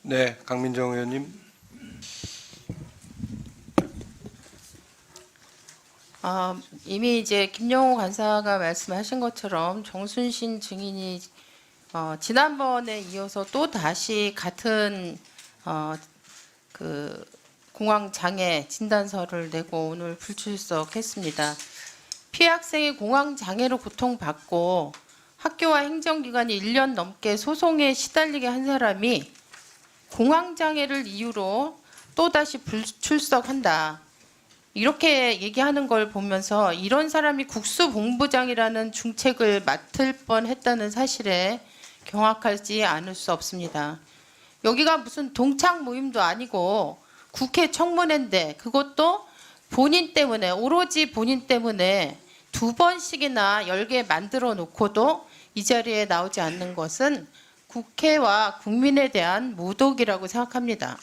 네, 강민정 의원님. 이미 이제 김영호 간사가 말씀하신 것처럼 정순신 증인이 지난번에 이어서 또 다시 같은 그 공황 장애 진단서를 내고 오늘 불출석했습니다. 피해 학생이 공황 장애로 고통받고 학교와 행정기관이 1년 넘게 소송에 시달리게 한 사람이 공황 장애를 이유로 또다시 불출석한다. 이렇게 얘기하는 걸 보면서 이런 사람이 국수본부장이라는 중책을 맡을 뻔했다는 사실에 경악하지 않을 수 없습니다. 여기가 무슨 동창 모임도 아니고 국회 청문회인데 그것도 본인 때문에 오로지 본인 때문에 2번씩이나 열게 만들어 놓고도 이 자리에 나오지 않는 것은 국회와 국민에 대한 모독이라고 생각합니다.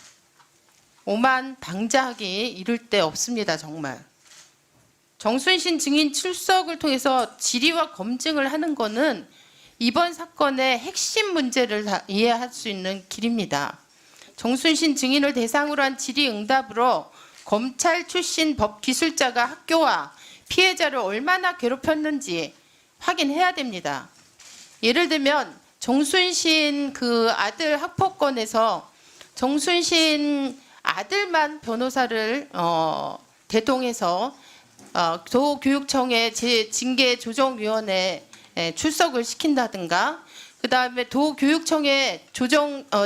오만 방자하기 이를 데 없습니다. 정말. 정순신 증인 출석을 통해서 질의와 검증을 하는 것은 이번 사건의 핵심 문제를 다 이해할 수 있는 길입니다. 정순신 증인을 대상으로 한 질의응답으로 검찰 출신 법기술자가 학교와 피해자를 얼마나 괴롭혔는지 확인해야 됩니다. 예를 들면 정순신 그 아들 학폭건에서 정순신 아들만 변호사를 대동해서 도교육청의 징계조정위원회에 출석을 시킨다든가, 그 다음에 도교육청의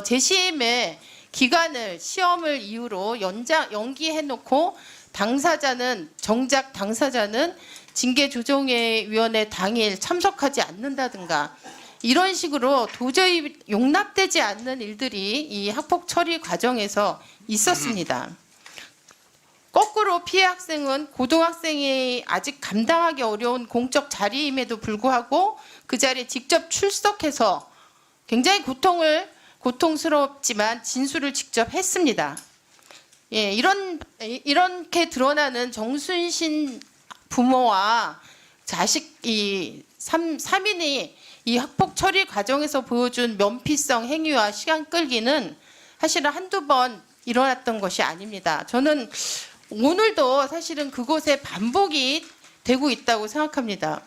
재심의 기간을 시험을 이유로 연기해놓고 정작 당사자는 징계조정위원회 당일 참석하지 않는다든가, 이런 식으로 도저히 용납되지 않는 일들이 이 학폭 처리 과정에서 있었습니다. 거꾸로 피해 학생은 고등학생이 아직 감당하기 어려운 공적 자리임에도 불구하고 그 자리에 직접 출석해서 굉장히 고통스럽지만 진술을 직접 했습니다. 예, 이렇게 드러나는 정순신 부모와 자식 이 3인이 이 학폭 처리 과정에서 보여준 면피성 행위와 시간 끌기는 사실은 한두 번 일어났던 것이 아닙니다. 저는 오늘도 사실은 그곳에 반복이 되고 있다고 생각합니다.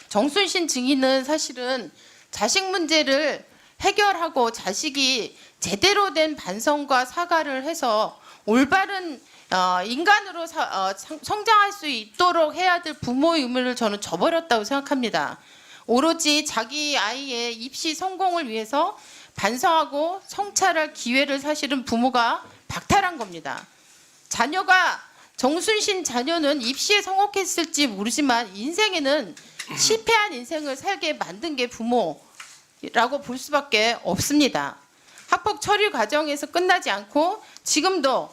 정순신 증인은 사실은 자식 문제를 해결하고 자식이 제대로 된 반성과 사과를 해서 올바른 인간으로 성장할 수 있도록 해야 될 부모의 의무를 저는 저버렸다고 생각합니다. 오로지 자기 아이의 입시 성공을 위해서 반성하고 성찰할 기회를 사실은 부모가 박탈한 겁니다. 정순신 자녀는 입시에 성공했을지 모르지만 인생에는 실패한 인생을 살게 만든 게 부모라고 볼 수밖에 없습니다. 학폭 처리 과정에서 끝나지 않고 지금도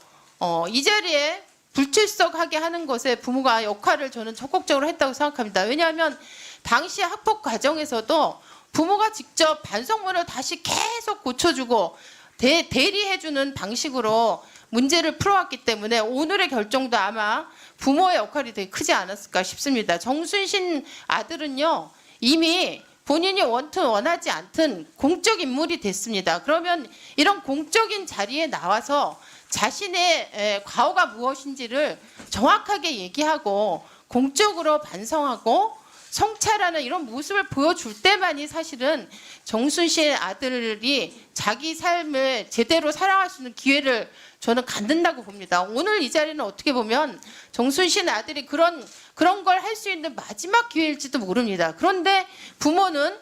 이 자리에 불출석하게 하는 것에 부모가 역할을 저는 적극적으로 했다고 생각합니다. 왜냐하면 당시 학폭 과정에서도 부모가 직접 반성문을 다시 계속 고쳐주고 대리해주는 방식으로 문제를 풀어왔기 때문에 오늘의 결정도 아마 부모의 역할이 되게 크지 않았을까 싶습니다. 정순신 아들은요, 이미 본인이 원튼 원하지 않든 공적 인물이 됐습니다. 그러면 이런 공적인 자리에 나와서 자신의 과오가 무엇인지를 정확하게 얘기하고 공적으로 반성하고 성찰하는 이런 모습을 보여줄 때만이 사실은 정순신 아들이 자기 삶을 제대로 살아갈 수 있는 기회를 저는 갖는다고 봅니다. 오늘 이 자리는 어떻게 보면 정순신 아들이 그런 걸 할 수 있는 마지막 기회일지도 모릅니다. 그런데 부모는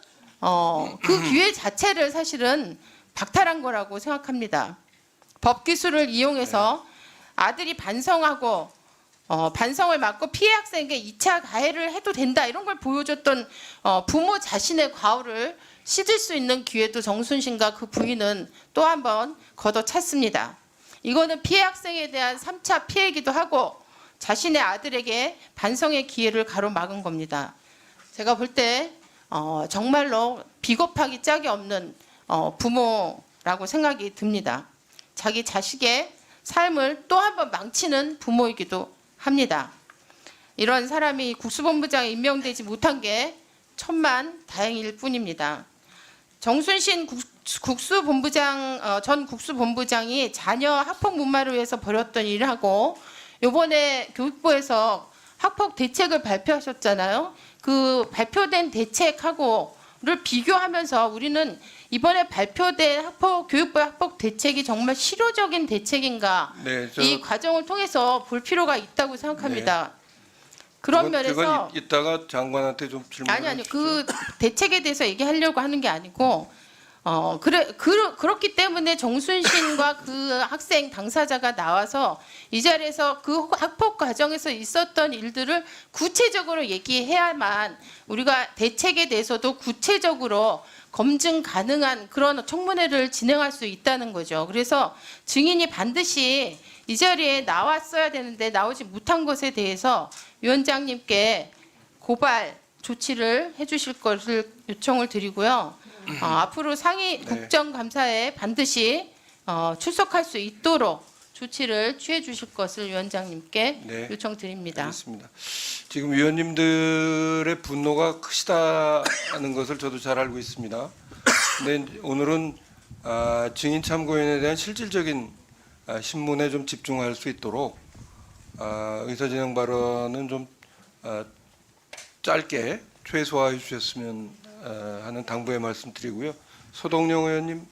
그 기회 자체를 사실은 박탈한 거라고 생각합니다. 법기술을 이용해서 아들이 반성하고 반성을 막고 피해 학생에게 2차 가해를 해도 된다, 이런 걸 보여줬던 부모 자신의 과오를 씻을 수 있는 기회도 정순신과 그 부인은 또 한 번 걷어찼습니다. 이거는 피해 학생에 대한 3차 피해이기도 하고 자신의 아들에게 반성의 기회를 가로막은 겁니다. 제가 볼 때 정말로 비겁하기 짝이 없는 부모라고 생각이 듭니다. 자기 자식의 삶을 또 한 번 망치는 부모이기도 합니다. 이런 사람이 국수본부장에 임명되지 못한 게 천만 다행일 뿐입니다. 정순신 전 국수본부장이 자녀 학폭 문마를 위해서 벌였던 일하고 이번에 교육부에서 학폭 대책을 발표하셨잖아요. 그 발표된 대책하고를 비교하면서 우리는 이번에 발표된 교육부의 학폭 대책이 정말 실효적인 대책인가 네, 이 과정을 통해서 볼 필요가 있다고 생각합니다. 그런 면에서 그건 이따가 장관한테 좀 질문을 아니요. 주십시오. 그 대책에 대해서 얘기하려고 하는 게 아니고 그렇기 때문에 정순신과 그 학생 당사자가 나와서 이 자리에서 그 학폭 과정에서 있었던 일들을 구체적으로 얘기해야만 우리가 대책에 대해서도 구체적으로 검증 가능한 그런 청문회를 진행할 수 있다는 거죠. 그래서 증인이 반드시 이 자리에 나왔어야 되는데 나오지 못한 것에 대해서 위원장님께 고발 조치를 해주실 것을 요청을 드리고요. 앞으로 상위 네. 국정감사에 반드시 출석할 수 있도록 조치를 취해 주실 것을 위원장님께 네. 요청드립니다. 알겠습니다. 지금 위원님들의 분노가 크시다는 것을 저도 잘 알고 있습니다. 근데 오늘은 증인 참고인에 대한 실질적인 신문에 좀 집중할 수 있도록 의사진행 발언은 좀 짧게 최소화해 주셨으면 하는 당부의 말씀드리고요. 소동영 의원님